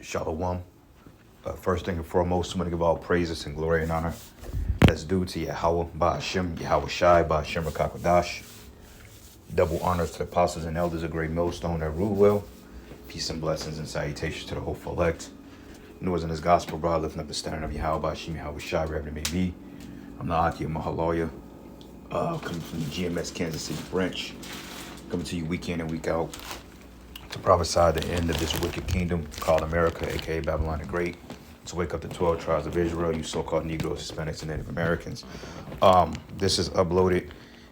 Shalom. First thing and foremost, I want to give all praises and glory and honor that's due to Yahweh, Ba'ashem, Yahweh Shai, Ba'ashem Rakakadash. Double honors to the apostles and elders of Great Millstone that rule well. Peace and blessings and salutations to the hopeful elect. News in this gospel, brother, lifting up the standard of Yahweh, Ba'ashem, Yahweh Shai, wherever it may be. I'm the Aki of Mahaloya, coming from the GMS Kansas City branch, coming to you week in and week out to prophesy the end of this wicked kingdom called America, aka Babylon the Great, to wake up the 12 tribes of Israel, you so-called Negroes, Hispanics, and Native Americans. This is uploaded.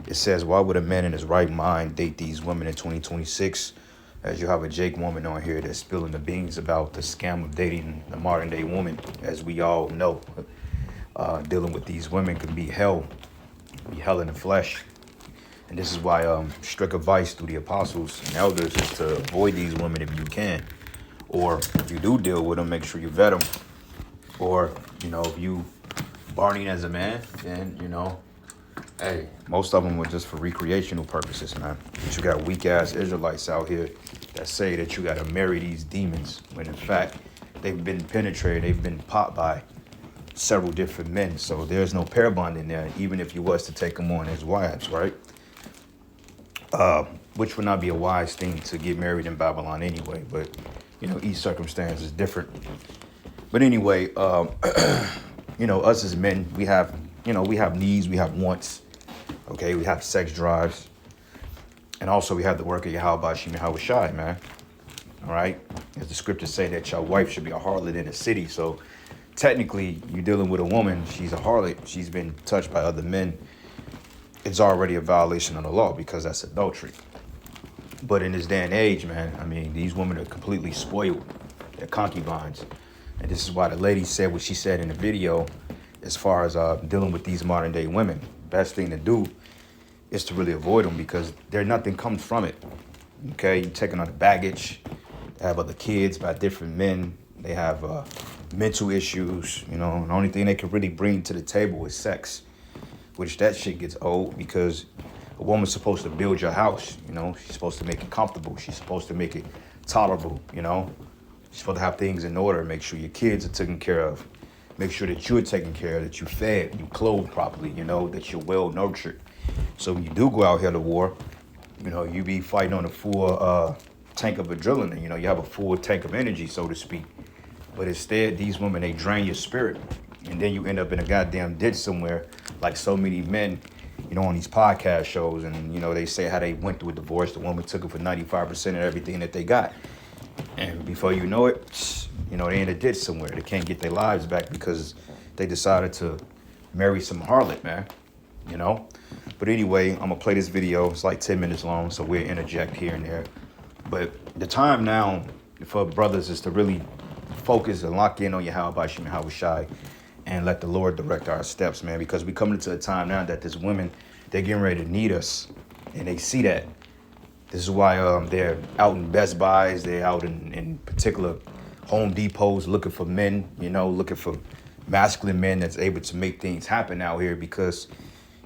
It says, why would a man in his right mind date these women in 2026? As you have a Jake woman on here that's spilling the beans about the scam of dating the modern day woman. As we all know, dealing with these women can be hell in the flesh. And this is why strict advice through the apostles and elders is to avoid these women if you can. Or if you do deal with them, make sure you vet them. Or, if you barney as a man, then, hey, most of them were just for recreational purposes, man. But you got weak-ass Israelites out here that say that you got to marry these demons, when in fact, they've been penetrated, they've been popped by several different men. So there's no pair bond in there, even if you was to take them on as wives, right? Which would not be a wise thing to get married in Babylon anyway, but each circumstance is different. But anyway, us as men, we have needs, we have wants, okay? We have sex drives, and also we have the work of Yahweh Ba'ashem Yahweh Shai, man. All right? As the scriptures say that your wife should be a harlot in the city, so technically you're dealing with a woman, she's a harlot, she's been touched by other men. It's already a violation of the law because that's adultery. But in this day and age, man, I mean, these women are completely spoiled. They're concubines. And this is why the lady said what she said in the video as far as dealing with these modern day women. Best thing to do is to really avoid them because nothing comes from it. Okay, you're taking on the baggage. They have other kids by different men. They have mental issues, and the only thing they can really bring to the table is sex. Which that shit gets old because a woman's supposed to build your house, She's supposed to make it comfortable. She's supposed to make it tolerable, She's supposed to have things in order, make sure your kids are taken care of. Make sure that you're taken care of, that you're fed, you clothed properly, that you're well nurtured. So when you do go out here to war, you be fighting on a full tank of adrenaline, you have a full tank of energy, so to speak. But instead, these women, they drain your spirit. And then you end up in a goddamn ditch somewhere, like so many men, on these podcast shows. And, they say how they went through a divorce. The woman took it for 95% of everything that they got. And before you know it, they in a ditch somewhere. They can't get their lives back because they decided to marry some harlot, man, But anyway, I'm going to play this video. It's like 10 minutes long, so we'll interject here and there. But the time now for brothers is to really focus and lock in on Yahweh Ba'ashem Yahweh Shai. And let the Lord direct our steps, man, because we coming into a time now that these women, they're getting ready to need us, and they see that. This is why they're out in Best Buys, they're out in particular Home Depots looking for men, looking for masculine men that's able to make things happen out here because,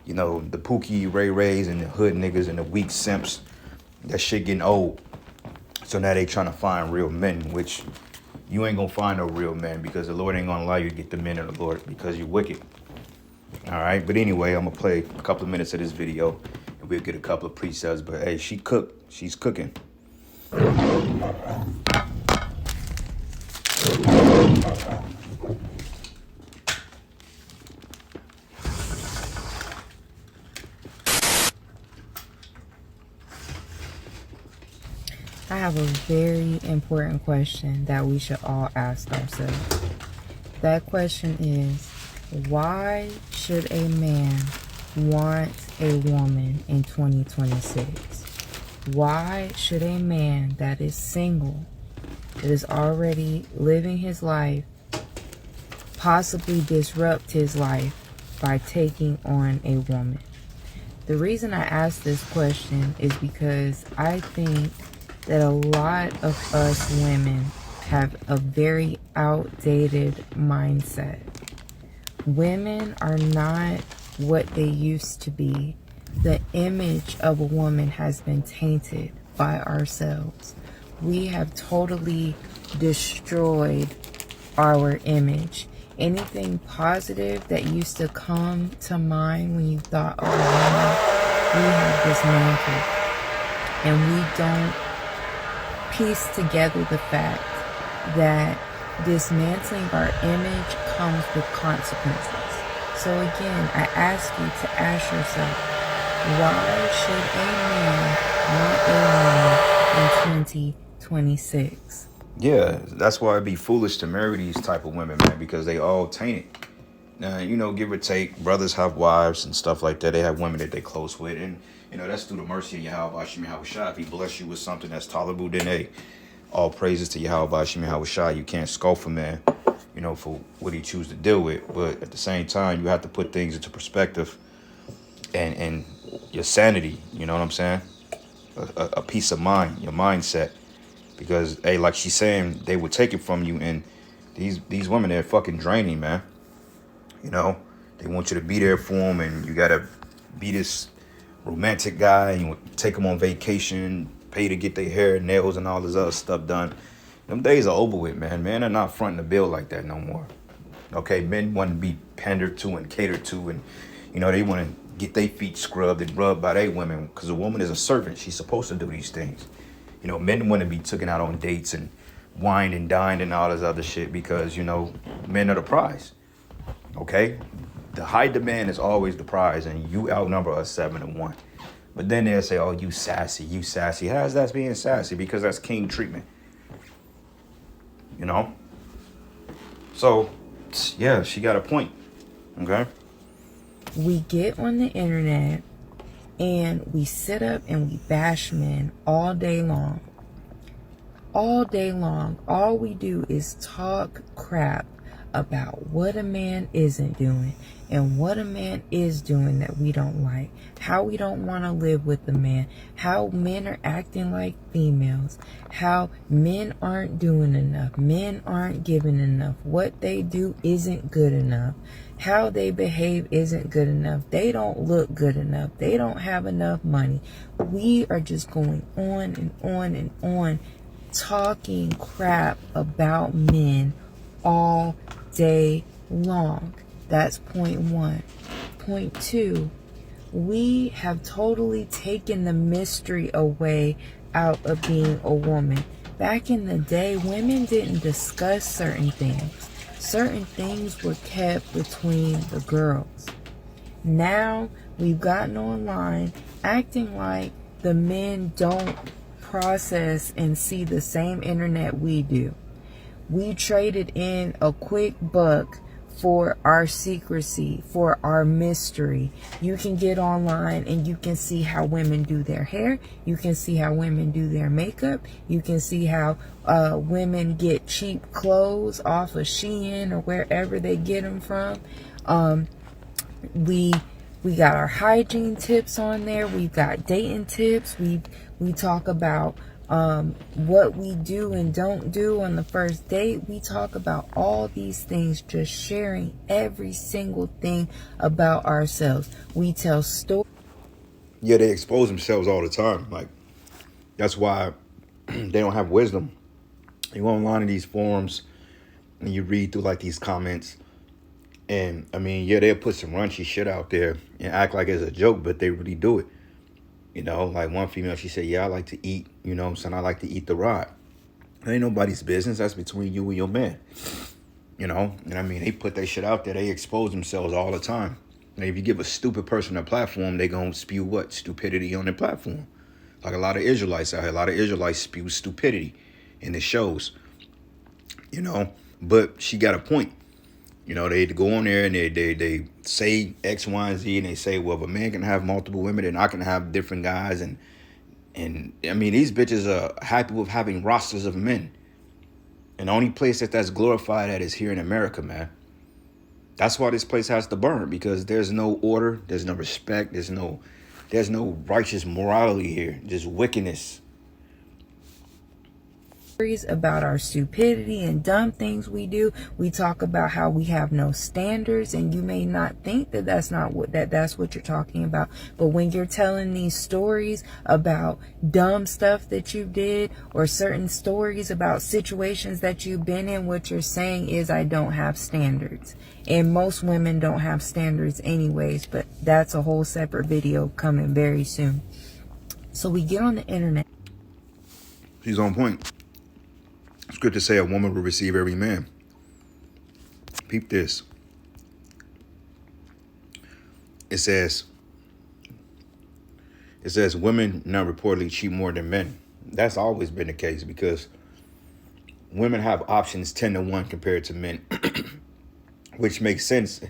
the Pookie, Ray Rays, and the hood niggas and the weak simps, that shit getting old. So now they trying to find real men, which you ain't gonna find no real men because the Lord ain't gonna allow you to get the men of the Lord because you're wicked. All right, but anyway, I'm gonna play a couple of minutes of this video and we'll get a couple of precepts. But hey, she cooked. She's cooking. I have a very important question that we should all ask ourselves. That question is, why should a man want a woman in 2026? Why should a man that is single, that is already living his life, possibly disrupt his life by taking on a woman? The reason I ask this question is because I think that a lot of us women have a very outdated mindset. Women are not what they used to be. The image of a woman has been tainted by ourselves. We have totally destroyed our image. Anything positive that used to come to mind when you thought of a woman, we have dismantled. And we don't piece together the fact that dismantling our image comes with consequences. So again, I ask you to ask yourself, why should a man want a woman in 2026? Yeah, that's why it'd be foolish to marry these type of women, man, because they all tainted. Now, you know, give or take, brothers have wives and stuff like that. They have women that they close with, and you know that's through the mercy of Yahweh Hashem Yahushua. If He bless you with something that's tolerable, then hey, all praises to Yahweh Hashem Yahushua. You can't scoff a man, you know, for what he chooses to deal with. But at the same time, you have to put things into perspective and your sanity. You know what I'm saying? A peace of mind, your mindset. Because hey, like she's saying, they would take it from you, and these women, they're fucking draining, man. You know, they want you to be there for them, and you gotta be this romantic guy, and you take them on vacation, pay to get their hair, nails, and all this other stuff done. Them days are over with, man. Men are not fronting the bill like that no more. Okay, men want to be pandered to and catered to, and you know they want to get their feet scrubbed and rubbed by their women, because a woman is a servant. She's supposed to do these things. You know, men want to be taken out on dates and wined and dined and all this other shit because, you know, men are the prize. Okay? The high demand is always the prize, and you outnumber us 7-1. But then they'll say, oh, you sassy, you sassy. How's that being sassy? Because that's king treatment. You know? So, yeah, she got a point. Okay? We get on the internet and we sit up and we bash men all day long. All day long. All we do is talk crap about what a man isn't doing and what a man is doing that we don't like. How we don't want to live with the man. How men are acting like females. How men aren't doing enough. Men aren't giving enough. What they do isn't good enough. How they behave isn't good enough. They don't look good enough. They don't have enough money. We are just going on and on and on talking crap about men all day long. That's point one. Point two, we have totally taken the mystery away out of being a woman. Back in the day, women didn't discuss certain things. Certain things were kept between the girls. Now we've gotten online acting like the men don't process and see the same internet we do. We traded in a quick buck for our secrecy, for our mystery. You can get online and you can see how women do their hair. You can see how women do their makeup. You can see how women get cheap clothes off of Shein or wherever they get them from. We got our hygiene tips on there. We've got dating tips. We talk about what we do and don't do on the first date. We talk about all these things, just sharing every single thing about ourselves. We tell stories. Yeah, they expose themselves all the time. Like, that's why they don't have wisdom. You go online in these forums and you read through like these comments. And I mean, yeah, they'll put some raunchy shit out there and act like it's a joke, but they really do it. You know, like one female, she said, yeah, I like to eat, you know what I'm saying? I like to eat the rod. It ain't nobody's business. That's between you and your man. You know, and I mean, they put that shit out there. They expose themselves all the time. And if you give a stupid person a platform, they gonna spew what? Stupidity on their platform. Like a lot of Israelites out here. A lot of Israelites spew stupidity in the shows. You know, but she got a point. You know, they go on there and they say X, Y, and Z, and they say, well, if a man can have multiple women, then I can have different guys. And I mean, these bitches are happy with having rosters of men. And the only place that's glorified at is here in America, man. That's why this place has to burn, because there's no order, there's no respect, there's no righteous morality here, just wickedness. about our stupidity and dumb things we do. We talk about how we have no standards, and you may not think that that's what you're talking about. But when you're telling these stories about dumb stuff that you did, or certain stories about situations that you've been in, what you're saying is, I don't have standards. And most women don't have standards anyways, but that's a whole separate video coming very soon. So we get on the internet. She's on point. Scripture say a woman will receive every man. Peep this. It says women now reportedly cheat more than men. That's always been the case because women have options 10 to 1 compared to men, which makes sense.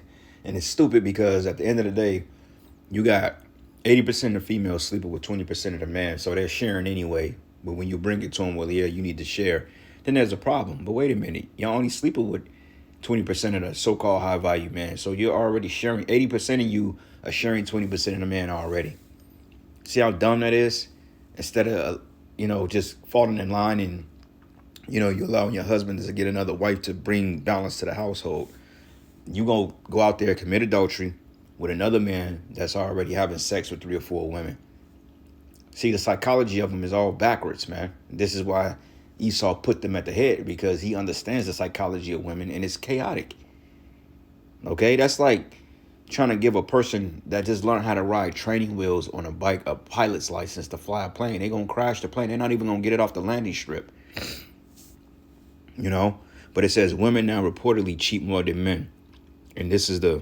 And it's stupid because at the end of the day, you got 80% of females sleeping with 20% of the men. So they're sharing anyway. But when you bring it to them, well, yeah, you need to share. Then there's a problem. But wait a minute. You're only sleeping with 20% of the so-called high-value man. So you're already sharing. 80% of you are sharing 20% of the man already. See how dumb that is? Instead of, just falling in line and, you're allowing your husband to get another wife to bring balance to the household. You gonna go out there and commit adultery with another man that's already having sex with 3 or 4 women. See, the psychology of them is all backwards, man. This is why Esau put them at the head, because he understands the psychology of women and it's chaotic. Okay, that's like trying to give a person that just learned how to ride training wheels on a bike a pilot's license to fly a plane. They're going to crash the plane. They're not even going to get it off the landing strip. But it says women now reportedly cheat more than men. And this is the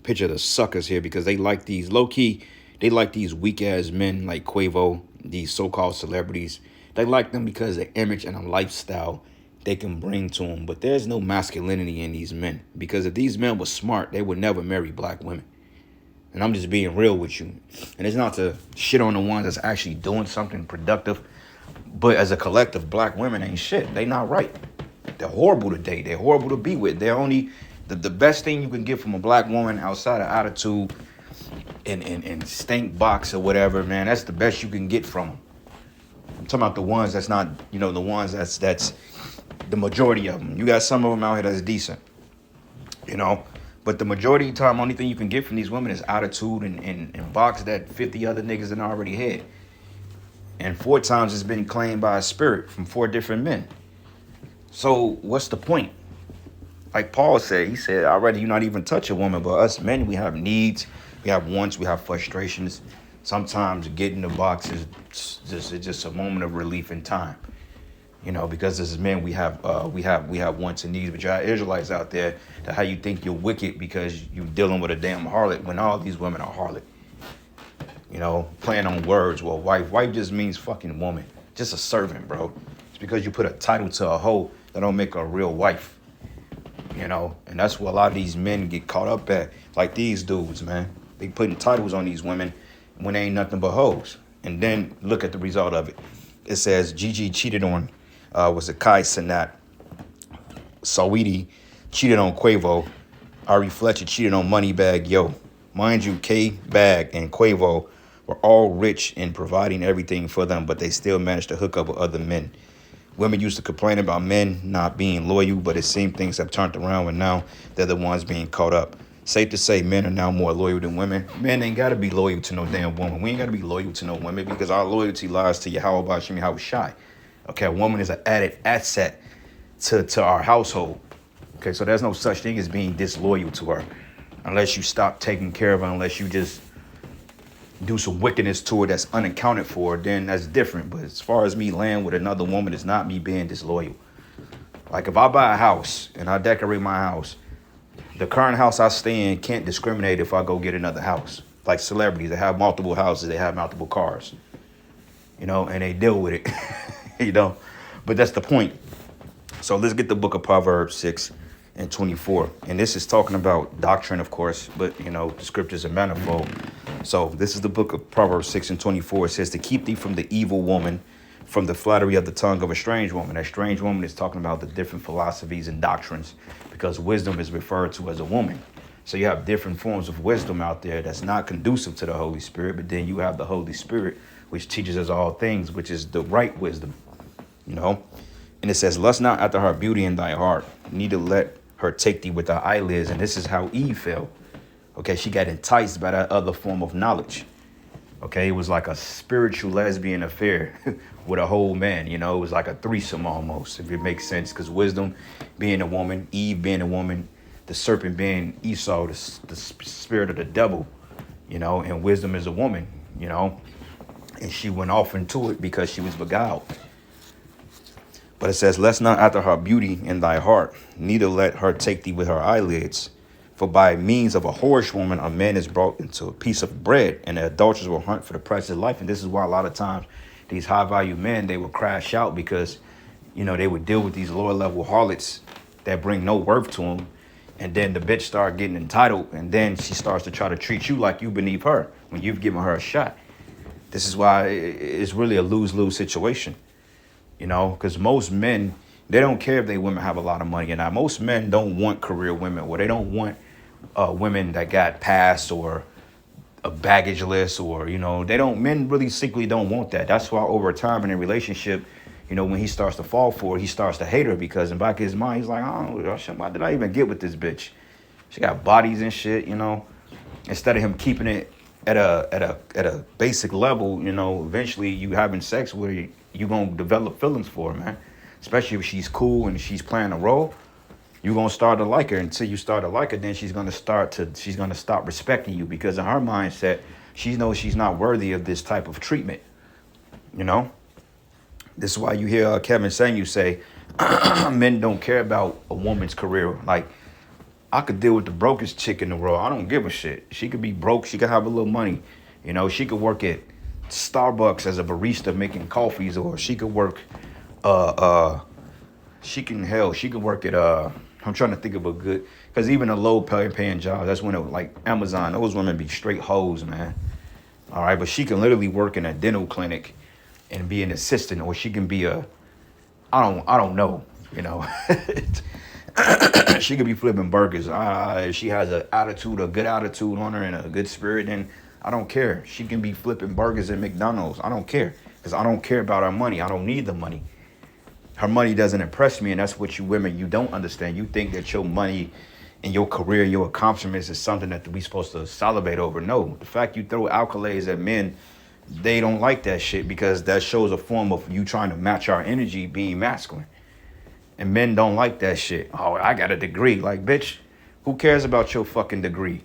picture of the suckers here, because they like these low-key, they like these weak-ass men like Quavo, these so-called celebrities. They like them because of the image and a lifestyle they can bring to them. But there's no masculinity in these men, because if these men were smart, they would never marry black women. And I'm just being real with you. And it's not to shit on the ones that's actually doing something productive, but as a collective, black women ain't shit. They not right. They're horrible to date. They're horrible to be with. They're only the best thing you can get from a black woman outside of attitude and stink box or whatever, man. That's the best you can get from them. I'm talking about the ones that's not, the ones that's the majority of them. You got some of them out here that's decent, But the majority of the time, only thing you can get from these women is attitude and box that 50 other niggas that already had. And 4 times it's been claimed by a spirit from 4 different men. So what's the point? Like Paul said, he said, I'd rather you not even touch a woman. But us men, we have needs, we have wants, we have frustrations. Sometimes getting the box is just a moment of relief in time. Because as men, we have wants and needs. But you have Israelites out there that how you think you're wicked because you're dealing with a damn harlot when all these women are harlot. Playing on words. Well, wife just means fucking woman. Just a servant, bro. It's because you put a title to a hoe that don't make her a real wife. And that's what a lot of these men get caught up at. Like these dudes, man. They putting titles on these women when they ain't nothing but hoes. And then look at the result of it. It says Gigi cheated on, was it Kai Cenat? Saweetie cheated on Quavo. Ari Fletcher cheated on Moneybagg Yo. Mind you, K-Bag and Quavo were all rich in providing everything for them, but they still managed to hook up with other men. Women used to complain about men not being loyal, but it seems things have turned around and now they're the ones being caught up. Safe to say men are now more loyal than women. Men ain't got to be loyal to no damn woman. We ain't got to be loyal to no women because our loyalty lies to Yahweh Bashim Yahweh Shai. Okay, a woman is an added asset to our household. Okay, so there's no such thing as being disloyal to her unless you stop taking care of her, unless you just do some wickedness to her that's unaccounted for, then that's different. But as far as me laying with another woman, it's not me being disloyal. Like if I buy a house and I decorate my house, the current house I stay in can't discriminate if I go get another house. Like celebrities, they have multiple houses, they have multiple cars, and they deal with it, But that's the point. So let's get the book of Proverbs 6 and 24. And this is talking about doctrine, of course, but, the scriptures are manifold. So this is the book of Proverbs 6 and 24. It says to keep thee from the evil woman, from the flattery of the tongue of a strange woman. That strange woman is talking about the different philosophies and doctrines, because wisdom is referred to as a woman. So you have different forms of wisdom out there that's not conducive to the Holy Spirit, but then you have the Holy Spirit, which teaches us all things, which is the right wisdom, And it says, lust not after her beauty in thy heart, neither let her take thee with thy eyelids. And this is how Eve fell. Okay, she got enticed by that other form of knowledge. Okay, it was like a spiritual lesbian affair with a whole man. You know, it was like a threesome almost, if it makes sense. Because wisdom being a woman, Eve being a woman, the serpent being Esau, the spirit of the devil, you know, and wisdom is a woman, you know. And she went off into it because she was beguiled. But it says, lest not after her beauty in thy heart, neither let her take thee with her eyelids. For by means of a whorish woman, a man is brought into a piece of bread, and the adulterers will hunt for the price of life. And this is why a lot of times these high value men, they will crash out because, you know, they would deal with these lower level harlots that bring no worth to them. And then the bitch start getting entitled, and then she starts to try to treat you like you beneath her when you've given her a shot. This is why it's really a lose-lose situation. You know, because most men, they don't care if they women have a lot of money or not. Most men don't want career women, or they don't want women that got passed or a baggage list, or, you know, men really secretly don't want that. That's why over time in a relationship, you know, when he starts to fall for it, he starts to hate her because in the back of his mind, he's like, oh, why did I even get with this bitch? She got bodies and shit, you know. Instead of him keeping it at a basic level, you know, eventually you having sex with her, you gonna develop feelings for her, man. Especially if she's cool and she's playing a role, you gonna start to like her. Until you start to like her, then she's gonna stop respecting you, because in her mindset, she knows she's not worthy of this type of treatment. You know, this is why you hear Kevin Samuel say, men don't care about a woman's career. Like, I could deal with the brokest chick in the world. I don't give a shit. She could be broke. She could have a little money. You know, she could work at Starbucks as a barista making coffees, or she could work, she could work at, I'm trying to think of a good, because even a low paying job, that's when it was like Amazon, those women be straight hoes, man. All right, but she can literally work in a dental clinic and be an assistant, or she can be I don't know, you know. She could be flipping burgers. If she has a good attitude on her and a good spirit, then I don't care. She can be flipping burgers at McDonald's. I don't care, because I don't care about her money. I don't need the money. Her money doesn't impress me, and that's what you women, you don't understand. You think that your money and your career, your accomplishments is something that we supposed to salivate over. No, the fact you throw accolades at men, they don't like that shit, because that shows a form of you trying to match our energy being masculine. And men don't like that shit. Oh, I got a degree. Like, bitch, who cares about your fucking degree?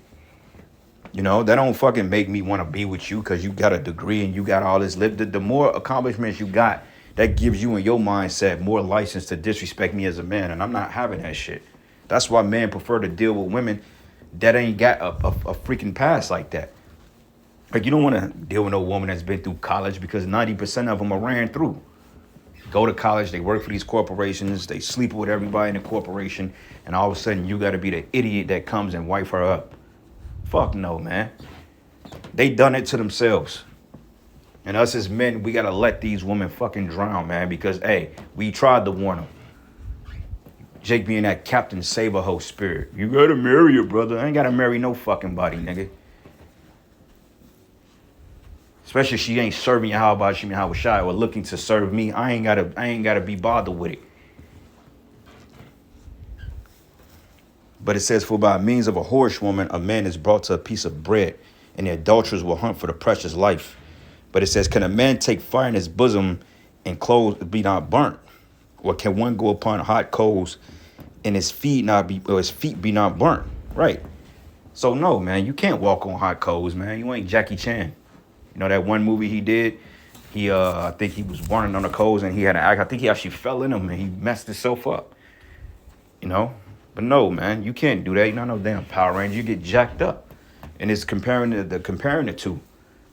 You know, that don't fucking make me want to be with you because you got a degree and you got all this. The more accomplishments you got, that gives you in your mindset more license to disrespect me as a man. And I'm not having that shit. That's why men prefer to deal with women that ain't got a freaking past like that. Like, you don't want to deal with no woman that's been through college, because 90% of them are ran through. Go to college, they work for these corporations, they sleep with everybody in the corporation, and all of a sudden you got to be the idiot that comes and wipe her up. Fuck no, man. They done it to themselves. And us as men, we got to let these women fucking drown, man, because, hey, we tried to warn them. Jake being that Captain Save-A-Ho spirit. You got to marry her, brother. I ain't got to marry no fucking body, nigga. Especially if she ain't serving you, how about she how was shy or looking to serve me. I ain't gotta be bothered with it. But it says, for by means of a whorish woman, a man is brought to a piece of bread, and the adulterers will hunt for the precious life. But it says, can a man take fire in his bosom and clothes be not burnt? Or can one go upon hot coals and his feet be not burnt? Right. So no, man, you can't walk on hot coals, man. You ain't Jackie Chan. You know that one movie he did? I think he was burning on the coals and he had an act. I think he actually fell in them and he messed himself up. You know? But no, man, you can't do that. You're not no damn Power Ranger. You get jacked up. And it's comparing the two.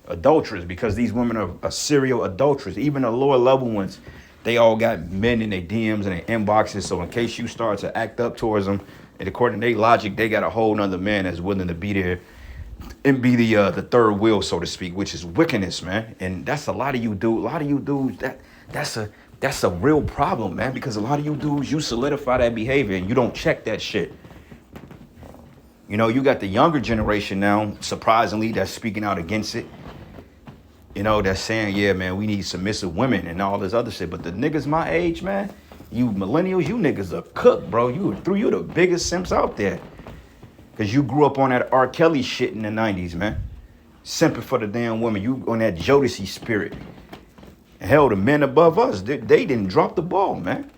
Adulterers, because these women are serial adulterers. Even the lower level ones, they all got men in their DMs and their inboxes. So in case you start to act up towards them, and according to their logic, they got a whole nother man that's willing to be there and be the third wheel, so to speak, which is wickedness, man. And that's a lot of you dudes. A lot of you dudes, that's a real problem, man, because a lot of you dudes, you solidify that behavior and you don't check that shit. You know, you got the younger generation now, surprisingly, that's speaking out against it. You know, that's saying, yeah, man, we need submissive women and all this other shit. But the niggas my age, man, You millennials, you niggas are cooked, bro. You the biggest simps out there. Cause you grew up on that R. Kelly shit in the 90s, man. Simping for the damn women. You on that Jodeci spirit. Hell, the men above us, they didn't drop the ball, man.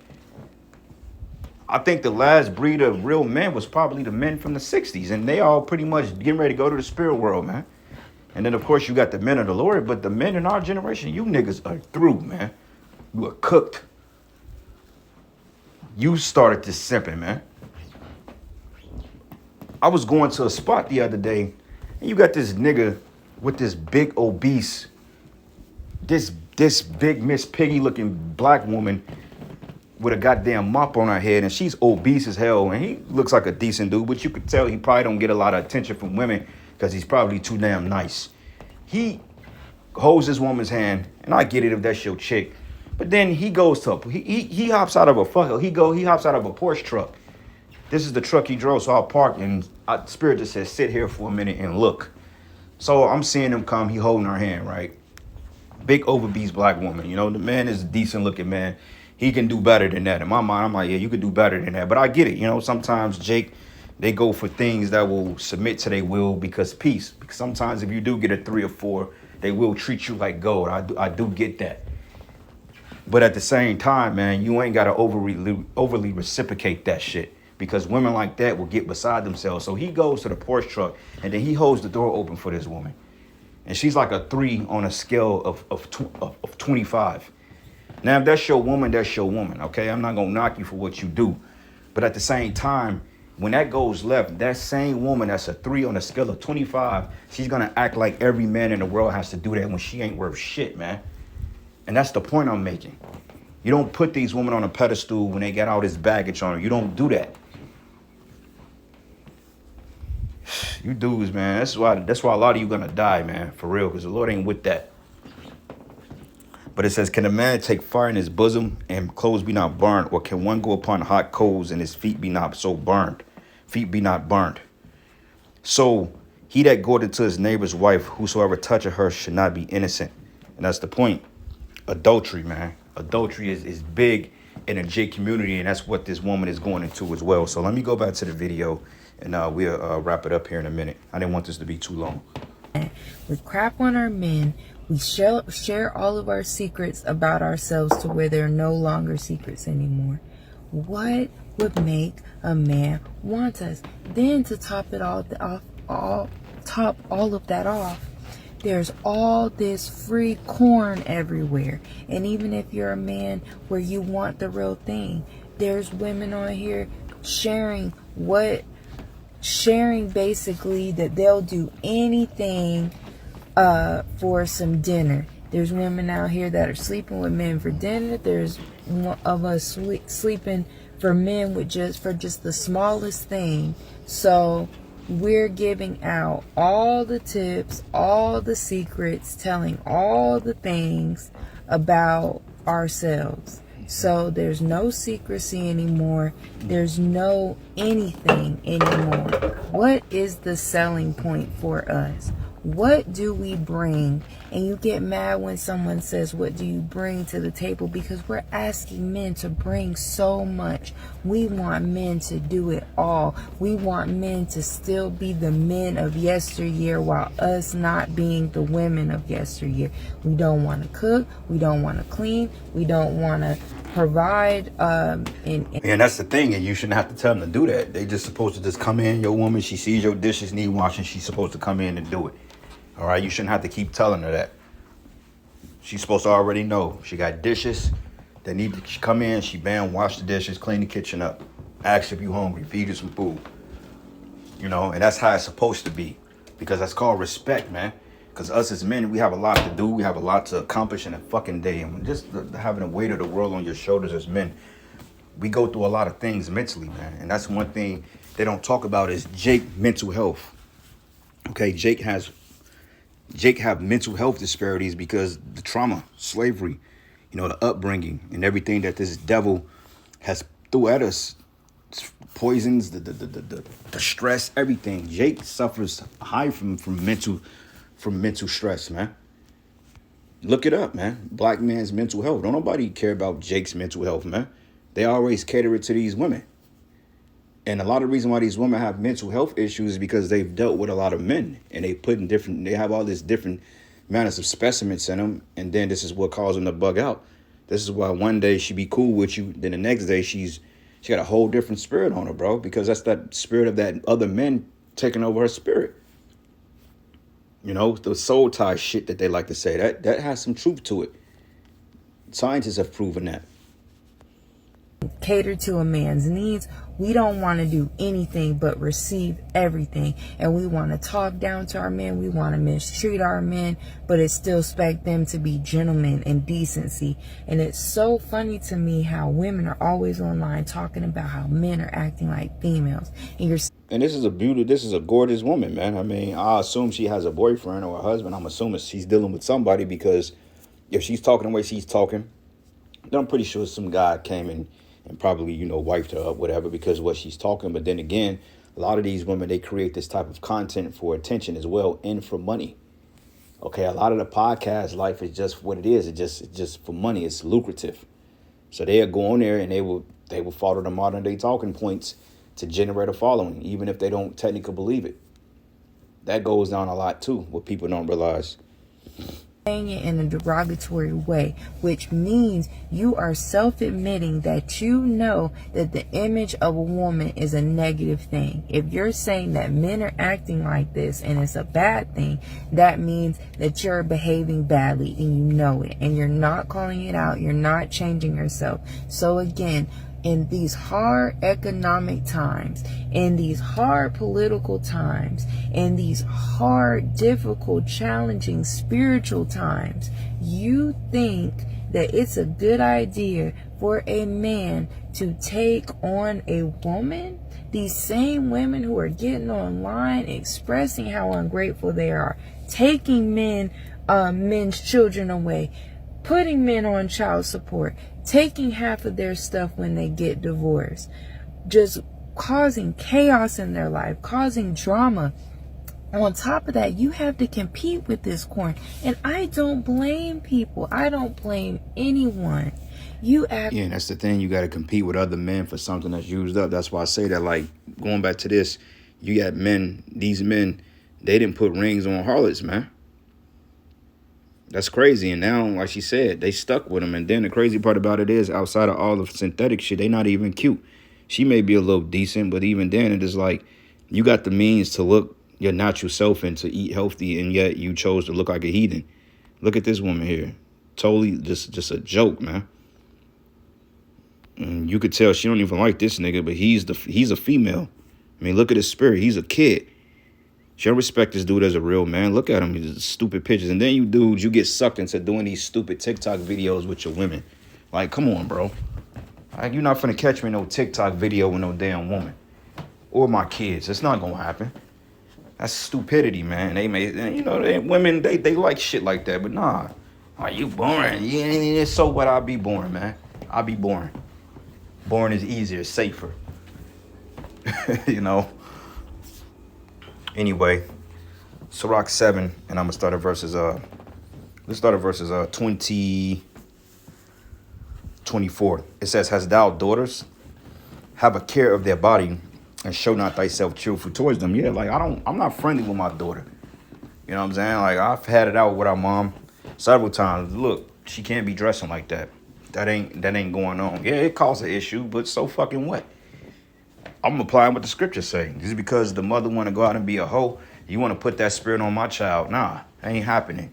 I think the last breed of real men was probably the men from the 60s. And they all pretty much getting ready to go to the spirit world, man. And then, of course, you got the men of the Lord. But the men in our generation, you niggas are through, man. You are cooked. You started this simping, man. I was going to a spot the other day, and you got this nigga with this big obese, this big Miss Piggy looking black woman with a goddamn mop on her head, and she's obese as hell, and he looks like a decent dude, but you could tell he probably don't get a lot of attention from women because he's probably too damn nice. He holds this woman's hand, and I get it if that's your chick, but then he goes to he hops out of a he hops out of a Porsche truck. This is the truck he drove, so I parked, and Spirit just said, sit here for a minute and look. So I'm seeing him come, he holding her hand, right? Big obese black woman, you know, the man is a decent looking man. He can do better than that. In my mind, I'm like, yeah, you could do better than that. But I get it, you know, sometimes, Jake, they go for things that will submit to their will because peace. Because sometimes if you do get a 3 or 4, they will treat you like gold. I do get that. But at the same time, man, you ain't got to overly reciprocate that shit. Because women like that will get beside themselves. So he goes to the Porsche truck, and then he holds the door open for this woman. And she's like a 3 on a scale of 25. Now, if that's your woman, that's your woman, okay? I'm not going to knock you for what you do. But at the same time, when that goes left, that same woman that's a 3 on a scale of 25, she's going to act like every man in the world has to do that when she ain't worth shit, man. And that's the point I'm making. You don't put these women on a pedestal when they got all this baggage on her. You don't do that. You dudes, man, that's why a lot of you gonna die, man, for real, because the Lord ain't with that. But it says, can a man take fire in his bosom and clothes be not burned, or can one go upon hot coals and his feet be not so burned? Feet be not burned. So he that goeth into his neighbor's wife, whosoever toucheth her should not be innocent. And that's the point. Adultery, man. Adultery is big in the J community, and that's what this woman is going into as well. So let me go back to the video, and we'll wrap it up here in a minute. I didn't want this to be too long. We crap on our men. We share all of our secrets about ourselves to where they're no longer secrets anymore. What would make a man want us? Then to top all of that off, there's all this free corn everywhere. And even if you're a man where you want the real thing, there's women on here sharing basically that they'll do anything for some dinner. There's women out here that are sleeping with men for dinner. There's of us sleeping for men with just the smallest thing. So we're giving out all the tips, all the secrets, telling all the things about ourselves. So there's no secrecy anymore. There's no anything anymore. What is the selling point for us? What do we bring? And you get mad when someone says, what do you bring to the table? Because we're asking men to bring so much. We want men to do it all. We want men to still be the men of yesteryear while us not being the women of yesteryear. We don't want to cook. We don't want to clean. We don't want to provide. And that's the thing, and you shouldn't have to tell them to do that. They just supposed to just come in. Your woman, she sees your dishes need washing. She's supposed to come in and do it. All right, you shouldn't have to keep telling her that. She's supposed to already know. She got dishes that need to come in. She wash the dishes, clean the kitchen up, ask if you hungry, feed you some food. You know, and that's how it's supposed to be, because that's called respect, man. Because us as men, we have a lot to do. We have a lot to accomplish in a fucking day. And just having the weight of the world on your shoulders as men, we go through a lot of things mentally, man. And that's one thing they don't talk about is Jake mental health. Okay, Jake have mental health disparities because the trauma, slavery, you know, the upbringing and everything that this devil has threw at us, poisons, the stress, everything. Jake suffers high from mental stress, man. Look it up, man. Black man's mental health. Don't nobody care about Jake's mental health, man. They always cater it to these women. And a lot of reason why these women have mental health issues is because they've dealt with a lot of men, and they have all this different manners of specimens in them. And then this is what caused them to bug out. This is why one day she be cool with you, then the next day she got a whole different spirit on her, bro, because that's that spirit of that other men taking over her spirit. You know, the soul tie shit that they like to say, that has some truth to it. Scientists have proven that. Cater to a man's needs. We don't want to do anything but receive everything, and we want to talk down to our men. We want to mistreat our men, but it still expect them to be gentlemen and decency. And it's so funny to me how women are always online talking about how men are acting like females, And this is a gorgeous woman, man. I mean, I assume she has a boyfriend or a husband. I'm assuming she's dealing with somebody, because if she's talking the way she's talking, then I'm pretty sure some guy came and probably, you know, wiped her up, whatever, because of what she's talking. But then again, a lot of these women, they create this type of content for attention as well, and for money. Okay, a lot of the podcast life is just what it is. It's just for money. It's lucrative. So they'll go on there and they will follow the modern day talking points to generate a following, even if they don't technically believe it. That goes down a lot too, what people don't realize. saying it in a derogatory way, which means you are self-admitting that you know that the image of a woman is a negative thing. If you're saying that men are acting like this and it's a bad thing, that means that you're behaving badly and you know it, and you're not calling it out. You're not changing yourself. So again, in these hard economic times, in these hard political times, in these hard, difficult, challenging spiritual times, you think that it's a good idea for a man to take on a woman? These same women who are getting online expressing how ungrateful they are, taking men's children away, putting men on child support, taking half of their stuff when they get divorced, just causing chaos in their life, causing drama. On top of that, you have to compete with this corn. And I don't blame people. I don't blame anyone. Yeah, that's the thing. You got to compete with other men for something that's used up. That's why I say that, like, going back to this, you got men, these men, they didn't put rings on harlots, man. That's crazy. And now, like she said, they stuck with him. And then the crazy part about it is, outside of all the synthetic shit, they not even cute. She may be a little decent, but even then, it is like, you got the means to look your natural self and to eat healthy, and yet you chose to look like a heathen. Look at this woman here. Totally just a joke, man. And you could tell she don't even like this nigga, but he's a female. I mean, look at his spirit. He's a kid. She don't respect this dude as a real man. Look at him. He's stupid pictures. And then you dudes, you get sucked into doing these stupid TikTok videos with your women. Like, come on, bro. Like, you're not finna catch me no TikTok video with no damn woman. Or my kids. It's not gonna happen. That's stupidity, man. Women, they like shit like that. But nah. Are you boring? Yeah, so what? I'll be boring, man. I'll be boring. Boring is easier, safer. You know? Anyway, Sirach 7, and I'm gonna start at verses let's start at verses 24. It says, "Hast thou daughters? Have a care of their body, and show not thyself cheerful towards them." Yeah, like I'm not friendly with my daughter. You know what I'm saying? Like, I've had it out with our mom several times. Look, she can't be dressing like that. That ain't going on. Yeah, it caused an issue, but so fucking what? I'm applying what the scriptures say. Just because the mother want to go out and be a hoe, you want to put that spirit on my child? Nah, that ain't happening.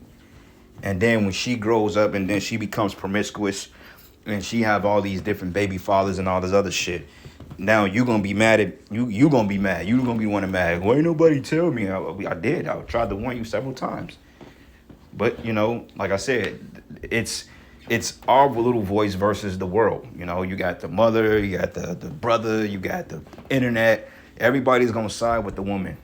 And then when she grows up and then she becomes promiscuous and she have all these different baby fathers and all this other shit, now you gonna be mad at you gonna be mad. You gonna be one of mad. Why ain't nobody tell me? I did. I tried to warn you several times. But, you know, like I said, it's our little voice versus the world. You know, you got the mother, you got the brother, you got the internet. Everybody's gonna side with the woman.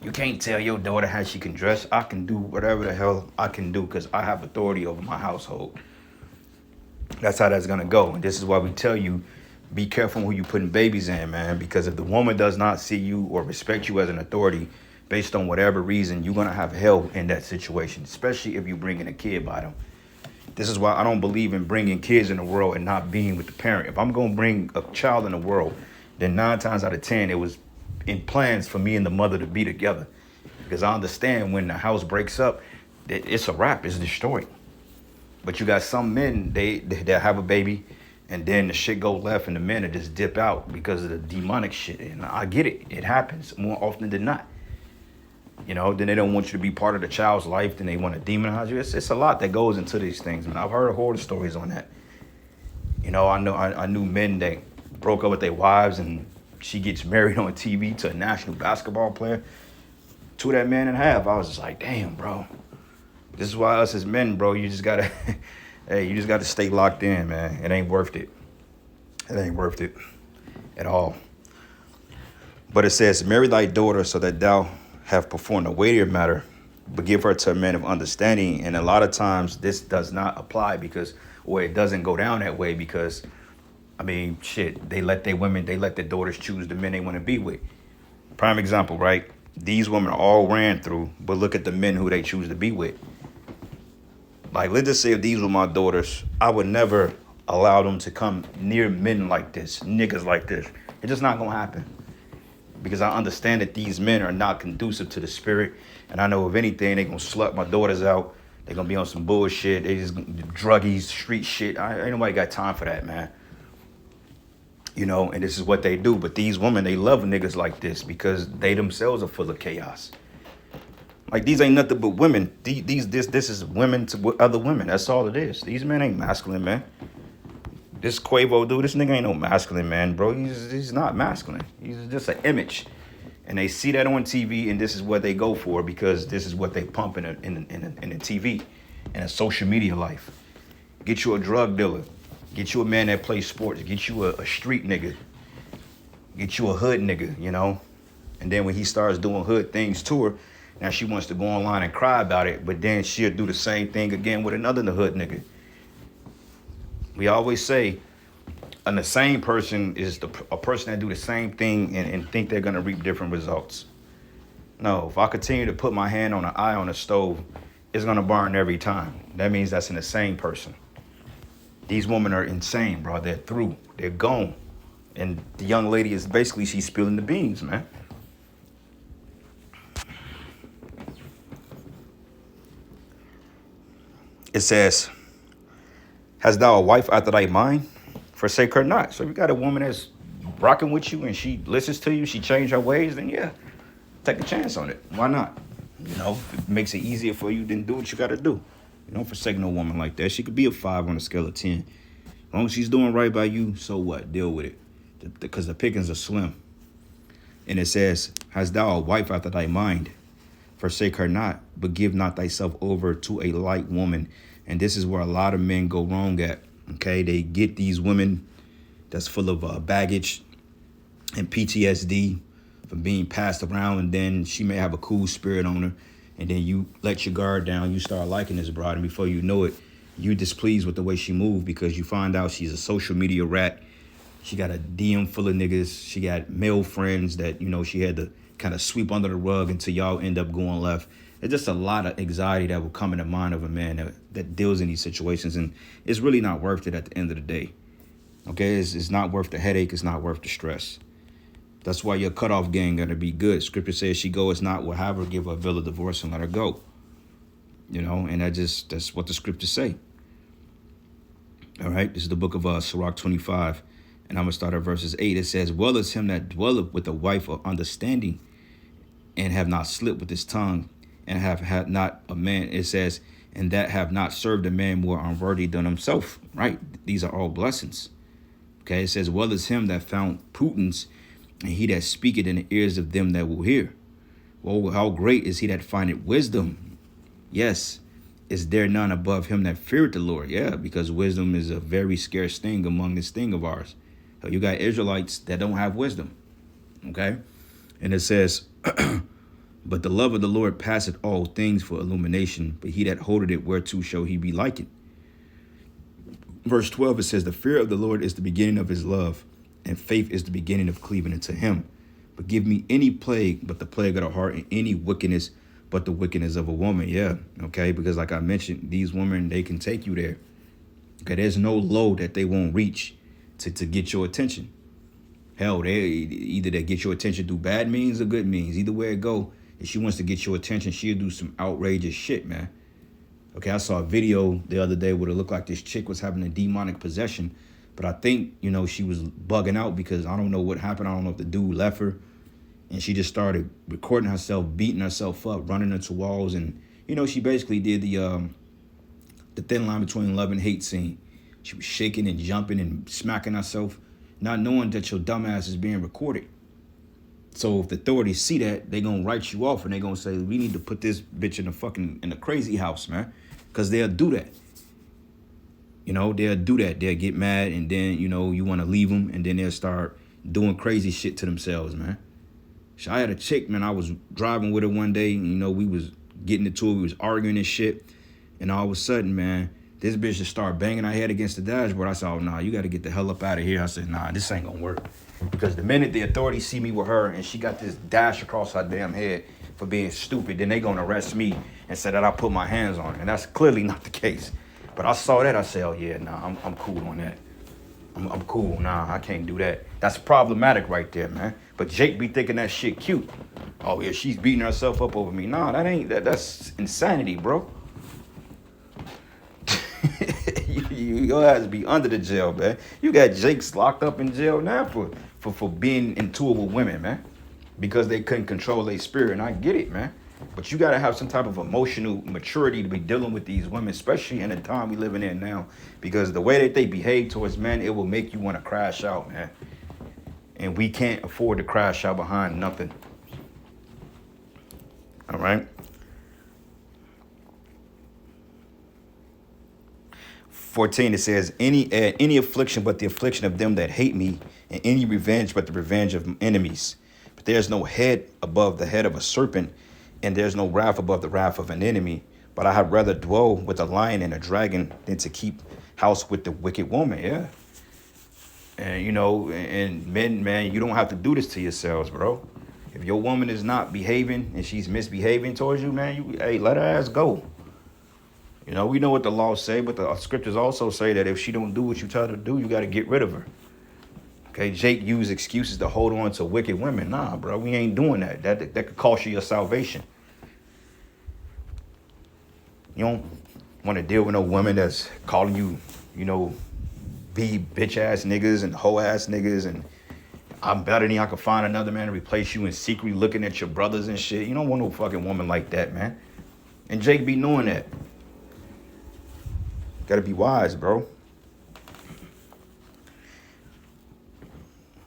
You can't tell your daughter how she can dress. I can do whatever the hell I can do because I have authority over my household. That's how that's gonna go. And this is why we tell you, be careful who you putting babies in, man. Because if the woman does not see you or respect you as an authority based on whatever reason, you're gonna have hell in that situation, especially if you bring in a kid by them. This is why I don't believe in bringing kids in the world and not being with the parent. If I'm going to bring a child in the world, then 9 times out of 10, it was in plans for me and the mother to be together. Because I understand when the house breaks up, it's a wrap, it's destroyed. But you got some men, they have a baby, and then the shit go left and the men will just dip out because of the demonic shit. And I get it. It happens more often than not. You know, then they don't want you to be part of the child's life. Then they want to demonize you. It's a lot that goes into these things, man. I've heard horror stories on that. You know, I knew men that broke up with their wives and she gets married on TV to a national basketball player. To that man and a half, I was just like, damn, bro. This is why us as men, bro, you just gotta, hey, you just gotta stay locked in, man. It ain't worth it. It ain't worth it at all. But it says, marry thy daughter so that thou have performed a weightier matter, but give her to a man of understanding. And a lot of times this does not apply or it doesn't go down that way because, I mean, shit, they let their daughters choose the men they want to be with. Prime example, right? These women all ran through, but look at the men who they choose to be with. Like, let's just say if these were my daughters, I would never allow them to come near men like this, niggas like this. It's just not gonna happen. Because I understand that these men are not conducive to the spirit. And I know if anything, they're gonna slut my daughters out. They're gonna be on some bullshit. They just druggies, street shit. Ain't nobody got time for that, man. You know, and this is what they do. But these women, they love niggas like this because they themselves are full of chaos. Like, these ain't nothing but women. This is women to other women. That's all it is. These men ain't masculine, man. This Quavo dude, this nigga ain't no masculine, man, bro. He's not masculine. He's just an image. And they see that on TV, and this is what they go for because this is what they pump in the TV, in a social media life. Get you a drug dealer. Get you a man that plays sports. Get you a street nigga. Get you a hood nigga, you know? And then when he starts doing hood things to her, now she wants to go online and cry about it, but then she'll do the same thing again with another hood nigga. We always say, and the same person is a person that do the same thing and think they're going to reap different results. No, if I continue to put my hand on an eye on a stove, it's going to burn every time. That means that's an insane person. These women are insane, bro. They're through. They're gone. And the young lady is basically, she's spilling the beans, man. It says, hast thou a wife after thy mind? Forsake her not. So if you got a woman that's rocking with you and she listens to you, she changed her ways, then yeah, take a chance on it. Why not? You know, if it makes it easier for you, then do what you got to do. You don't forsake no woman like that. She could be a 5 on a scale of 10. As long as she's doing right by you, so what? Deal with it. Because the pickings are slim. And it says, hast thou a wife after thy mind? Forsake her not, but give not thyself over to a light woman. And this is where a lot of men go wrong at. Okay, they get these women that's full of baggage and PTSD from being passed around, and then she may have a cool spirit on her, and then you let your guard down, you start liking this broad, and before you know it, you displeased with the way she moved because you find out she's a social media rat. She got a DM full of niggas. She got male friends that, you know, she had to kind of sweep under the rug until y'all end up going left. It's just a lot of anxiety that will come in the mind of a man that deals in these situations, and it's really not worth it at the end of the day. Okay, it's not worth the headache. It's not worth the stress. That's why your cutoff game got to be good. Scripture says she goes not, will have her, give her a bill of divorce and let her go. You know, and that's what the scriptures say. All right, this is the book of Sirach 25, and I'm going to start at verses 8. It says, well is him that dwelleth with a wife of understanding and have not slipped with his tongue, and have had not a man, it says, and that have not served a man more unworthy than himself. Right? These are all blessings. Okay, it says, well is him that found prudence, and he that speaketh in the ears of them that will hear. Well, how great is he that findeth wisdom? Yes. Is there none above him that feareth the Lord? Yeah, because wisdom is a very scarce thing among this thing of ours. So you got Israelites that don't have wisdom. Okay? And it says, but the love of the Lord passeth all things for illumination, but he that holdeth it, whereto shall he be likened? Verse 12, it says, the fear of the Lord is the beginning of his love, and faith is the beginning of cleaving unto him. But give me any plague but the plague of the heart, and any wickedness but the wickedness of a woman. Yeah, okay, because like I mentioned, these women, they can take you there. Okay, there's no low that they won't reach to get your attention. Hell, they get your attention through bad means or good means. Either way it go, if she wants to get your attention, she'll do some outrageous shit, man. Okay, I saw a video the other day where it looked like this chick was having a demonic possession, but I think, she was bugging out because I don't know what happened. I don't know if the dude left her, and she just started recording herself, beating herself up, running into walls, and, she basically did the thin line between love and hate scene. She was shaking and jumping and smacking herself, not knowing that your dumbass is being recorded. So if the authorities see that, they gonna write you off and they gonna say, we need to put this bitch in the crazy house, man. Because they'll do that. They'll do that. They'll get mad and then, you want to leave them and then they'll start doing crazy shit to themselves, man. So I had a chick, man, I was driving with her one day and, we was getting into it. We was arguing and shit. And all of a sudden, man, this bitch just started banging her head against the dashboard. I said, oh, nah, you got to get the hell up out of here. I said, nah, this ain't going to work. Because the minute the authorities see me with her and she got this dash across her damn head for being stupid, then they going to arrest me and say that I put my hands on her. And that's clearly not the case. But I saw that. I said, oh, yeah, nah, I'm cool on that. I'm cool. Nah, I can't do that. That's problematic right there, man. But Jake be thinking that shit cute. Oh, yeah, she's beating herself up over me. Nah, that's insanity, bro. Your ass be under the jail, man. You got Jakes locked up in jail now for being in tour with women, man. Because they couldn't control their spirit. And I get it, man. But you got to have some type of emotional maturity to be dealing with these women, especially in the time we living in now. Because the way that they behave towards men, it will make you want to crash out, man. And we can't afford to crash out behind nothing. All right? 14, it says, any affliction but the affliction of them that hate me, and any revenge but the revenge of enemies. But there's no head above the head of a serpent, and there's no wrath above the wrath of an enemy. But I had rather dwell with a lion and a dragon than to keep house with the wicked woman. Yeah. And, and men, man, you don't have to do this to yourselves, bro. If your woman is not behaving and she's misbehaving towards you, man, hey, let her ass go. We know what the laws say, but the scriptures also say that if she don't do what you tell her to do, you got to get rid of her. Okay, Jake used excuses to hold on to wicked women. Nah, bro, we ain't doing that. That could cost you your salvation. You don't want to deal with no women that's calling you, be bitch-ass niggas and hoe-ass niggas and I'm better than you. I could find another man to replace you and secretly looking at your brothers and shit. You don't want no fucking woman like that, man. And Jake be knowing that. Gotta be wise, bro.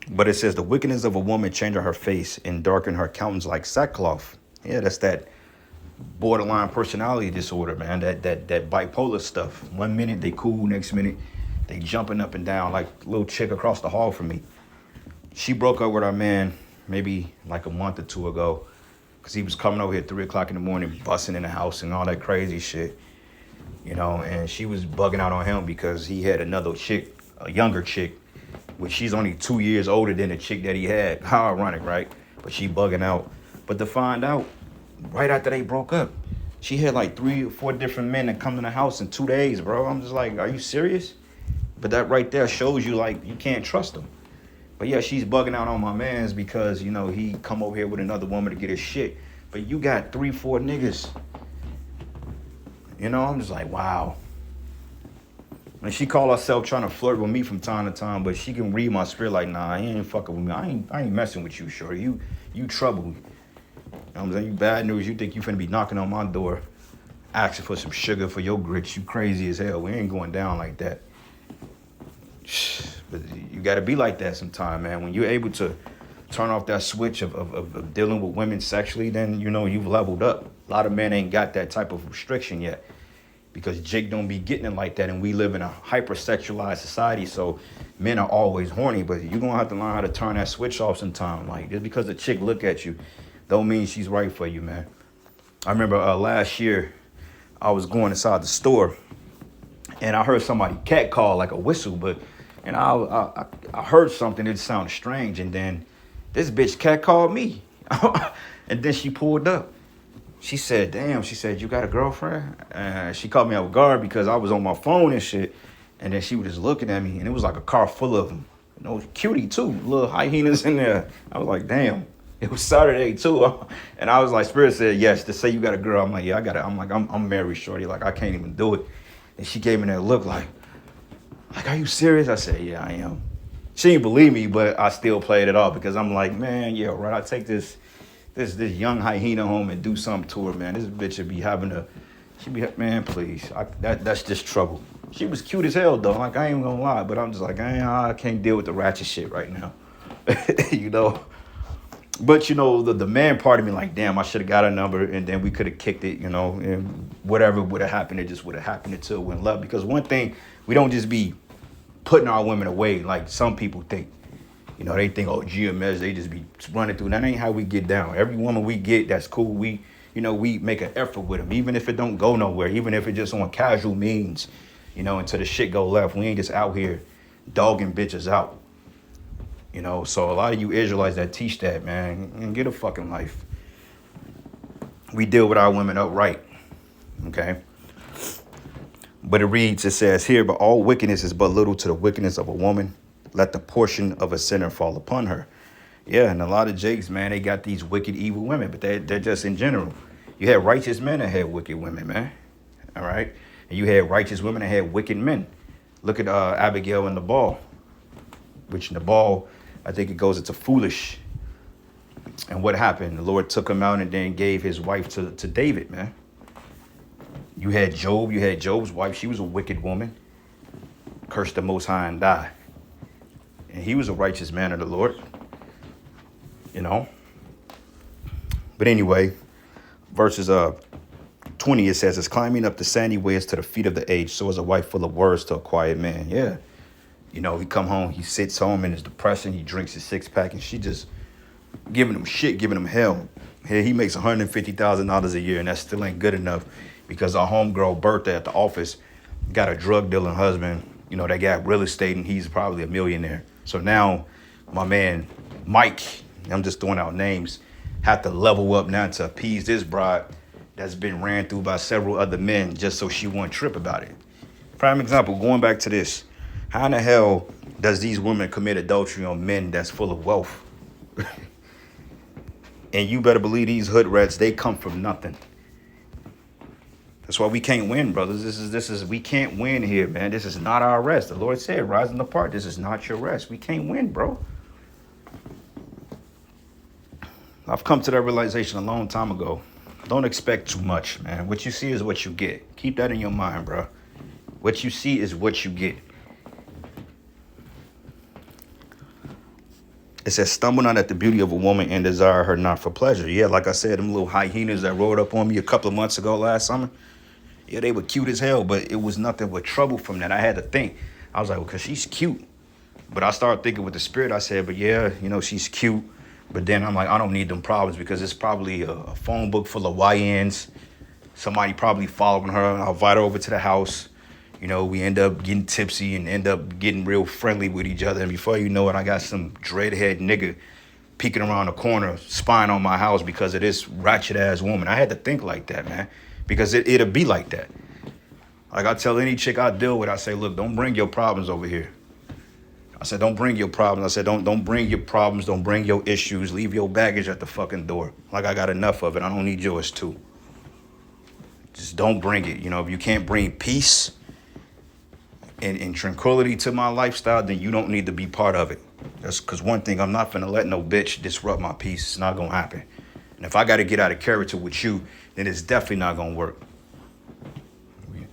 But it says the wickedness of a woman change her face and darken her countenance like sackcloth. Yeah, that's that borderline personality disorder, man. That bipolar stuff. 1 minute they cool, next minute they jumping up and down like a little chick across the hall from me. She broke up with her man maybe like a month or two ago because he was coming over here at 3 o'clock in the morning, busting in the house and all that crazy shit. And she was bugging out on him because he had another chick, a younger chick, which she's only 2 years older than the chick that he had. How ironic, right? But she bugging out. But to find out, right after they broke up, she had like 3 or 4 different men that come to the house in 2 days, bro. I'm just like, are you serious? But that right there shows you, like, you can't trust them. But yeah, she's bugging out on my mans because, he come over here with another woman to get his shit. But you got 3, 4 niggas. I'm just like, wow. And she call herself trying to flirt with me from time to time, but she can read my spirit like, nah, he ain't fucking with me. I ain't messing with you, shorty. You trouble. I'm saying, you bad news. You think you finna be knocking on my door, asking for some sugar for your grits. You crazy as hell. We ain't going down like that. But you gotta be like that sometime, man. When you're able to turn off that switch of dealing with women sexually, then you've leveled up. A lot of men ain't got that type of restriction yet because Jake don't be getting it like that, and we live in a hypersexualized society, so men are always horny, but you're gonna have to learn how to turn that switch off sometime. Like, just because the chick look at you don't mean she's right for you, man. I remember last year I was going inside the store and I heard somebody catcall like a whistle, and I heard something that sounded strange, and then this bitch catcalled me. And then she pulled up. She said, damn, she said, you got a girlfriend? And she caught me off guard because I was on my phone and shit. And then she was just looking at me, and it was like a car full of them. You know, cutie too, little hyenas in there. I was like, damn. It was Saturday too. And I was like, Spirit said, yes, to say you got a girl. I'm like, yeah, I got it. I'm like, I'm married, shorty. Like, I can't even do it. And she gave me that look like, are you serious? I said, yeah, I am. She didn't believe me, but I still played it off because I'm like, man, yeah, right. I take this young hyena home and do something to her, man. This bitch should be man, please. That's just trouble. She was cute as hell though. Like, I ain't gonna lie, but I'm just like, I can't deal with the ratchet shit right now. You know. But you know, the man part of me like, damn, I should have got a number and then we could have kicked it, you know, and whatever would have happened, it just would have happened until it went love. Because one thing, we don't just be putting our women away like some people think. You know, they think, oh, GMS, they just be running through. That ain't how we get down. Every woman we get, that's cool. We make an effort with them, even if it don't go nowhere, even if it just on casual means, you know, until the shit go left. We ain't just out here dogging bitches out. You know, so a lot of you Israelites that teach that, man, and get a fucking life. We deal with our women upright, okay? But it says here, but all wickedness is but little to the wickedness of a woman. Let the portion of a sinner fall upon her. Yeah, and a lot of jakes, man, they got these wicked, evil women, but they're just in general. You had righteous men that had wicked women, man, all right? And you had righteous women that had wicked men. Look at Abigail and Nabal, which Nabal, I think it goes into foolish. And what happened? The Lord took him out and then gave his wife to David, man. You had Job. You had Job's wife. She was a wicked woman. Cursed the Most High and died. And he was a righteous man of the Lord. You know. But anyway, verses 20, it says, it's climbing up the sandy ways to the feet of the aged. So is a wife full of words to a quiet man. Yeah. You know, he come home, he sits home and it's depressing. He drinks his 6-pack and she just giving him shit, giving him hell. Here he makes $150,000 a year and that still ain't good enough because our homegirl Bertha at the office got a drug dealing husband. You know, they got real estate and he's probably a millionaire. So now my man Mike, I'm just throwing out names, have to level up now to appease this bride that's been ran through by several other men just so she won't trip about it. Prime example, going back to this. How in the hell does these women commit adultery on men that's full of wealth? And you better believe these hood rats, they come from nothing. That's why we can't win, brothers. This is we can't win here, man. This is not our rest. The Lord said, rising apart, this is not your rest. We can't win, bro. I've come to that realization a long time ago. Don't expect too much, man. What you see is what you get. Keep that in your mind, bro. What you see is what you get. It says, stumble not at the beauty of a woman and desire her not for pleasure. Yeah, like I said, them little hyenas that rode up on me a couple of months ago last summer. Yeah, they were cute as hell, but it was nothing but trouble from that. I had to think. I was like, well, because she's cute. But I started thinking with the spirit. I said, but yeah, you know, she's cute. But then I'm like, I don't need them problems because it's probably a phone book full of YNs. Somebody probably following her. I'll invite her over to the house. You know, we end up getting tipsy and end up getting real friendly with each other. And before you know it, I got some dreadhead nigga peeking around the corner, spying on my house because of this ratchet ass woman. I had to think like that, man, because it'll be like that. Like I tell any chick I deal with, I say, look, don't bring your problems over here. I said, don't bring your problems. I said, don't bring your problems. Don't bring your issues. Leave your baggage at the fucking door. Like I got enough of it. I don't need yours too. Just don't bring it. You know, if you can't bring peace and tranquility to my lifestyle, then you don't need to be part of it. That's because one thing, I'm not finna let no bitch disrupt my peace. It's not gonna happen. And if I gotta get out of character with you, then it's definitely not gonna work.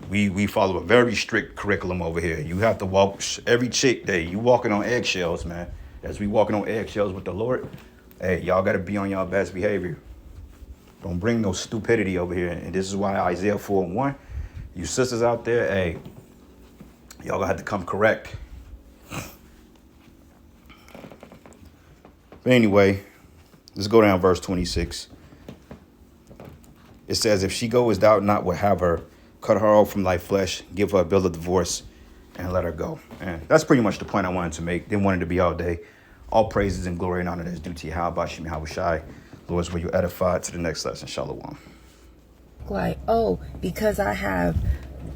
We follow a very strict curriculum over here. You have to walk, every chick, hey, you walking on eggshells, man. As we walking on eggshells with the Lord, hey, y'all gotta be on y'all best behavior. Don't bring no stupidity over here. And this is why Isaiah 4:1, you sisters out there, hey, y'all gonna have to come correct. But anyway, let's go down verse 26. It says, if she goes, thou not will have her. Cut her off from thy flesh. Give her a bill of divorce and let her go. And that's pretty much the point I wanted to make. Didn't want it to be all day. All praises and glory and honor that is due to you. How about you, Yahushai? Lord, were you edified? To the next lesson. Shalom. like, oh, because I have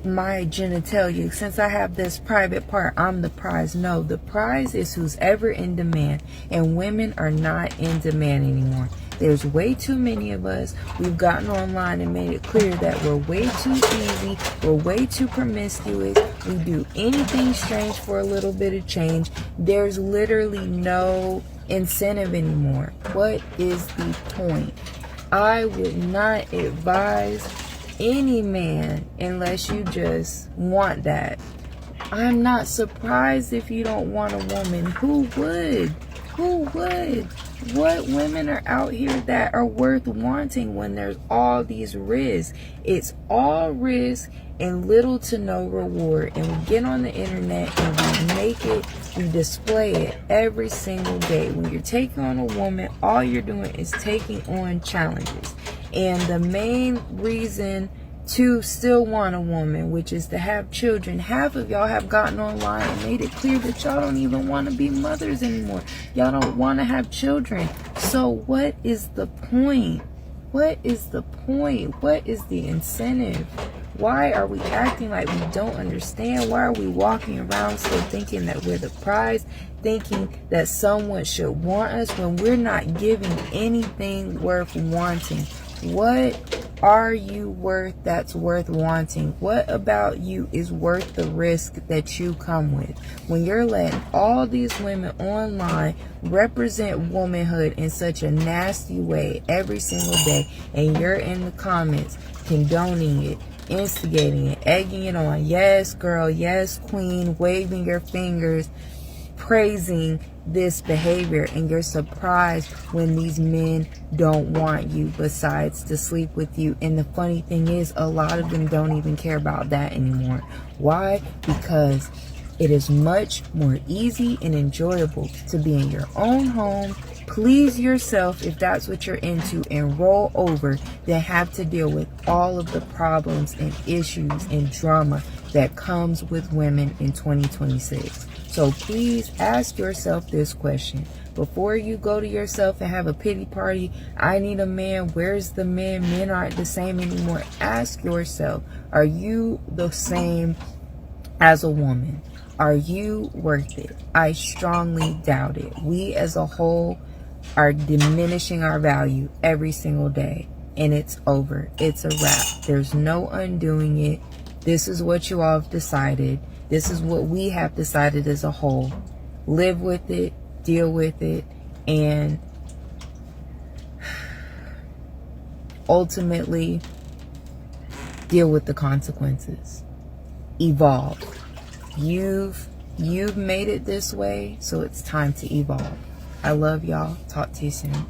my genitalia, since I have this private part, I'm the prize. No, the prize is who's ever in demand, and women are not in demand anymore. There's way too many of us. We've gotten online and made it clear that we're way too easy, we're way too promiscuous, we do anything strange for a little bit of change. There's literally no incentive anymore. What is the point? I would not advise any man unless you just want that. I'm not surprised if you don't want a woman. Who would? Who would? What women are out here that are worth wanting when there's all these risks? It's all risk and little to no reward. And we get on the internet and we make it, we display it every single day. When you're taking on a woman, all you're doing is taking on challenges. And the main reason to still want a woman, which is to have children, half of y'all have gotten online and made it clear that y'all don't even want to be mothers anymore. Y'all don't want to have children. So what is the point? What is the point? What is the incentive? Why are we acting like we don't understand? Why are we walking around still thinking that we're the prize, thinking that someone should want us when we're not giving anything worth wanting? What are you worth that's worth wanting? What about you is worth the risk that you come with? When you're letting all these women online represent womanhood in such a nasty way every single day, and you're in the comments condoning it, instigating it, egging it on, yes girl, yes queen, waving your fingers, praising this behavior, and you're surprised when these men don't want you besides to sleep with you. And the funny thing is, a lot of them don't even care about that anymore. Why? Because it is much more easy and enjoyable to be in your own home, please yourself if that's what you're into, and roll over than have to deal with all of the problems and issues and drama that comes with women in 2026. So please ask yourself this question. Before you go to yourself and have a pity party, I need a man, where's the man, men aren't the same anymore. Ask yourself, are you the same as a woman? Are you worth it? I strongly doubt it. We as a whole are diminishing our value every single day. And it's over. It's a wrap. There's no undoing it. This is what you all have decided. This is what we have decided as a whole. Live with it, deal with it, and ultimately deal with the consequences. Evolve. You've made it this way, so it's time to evolve. I love y'all. Talk to you soon.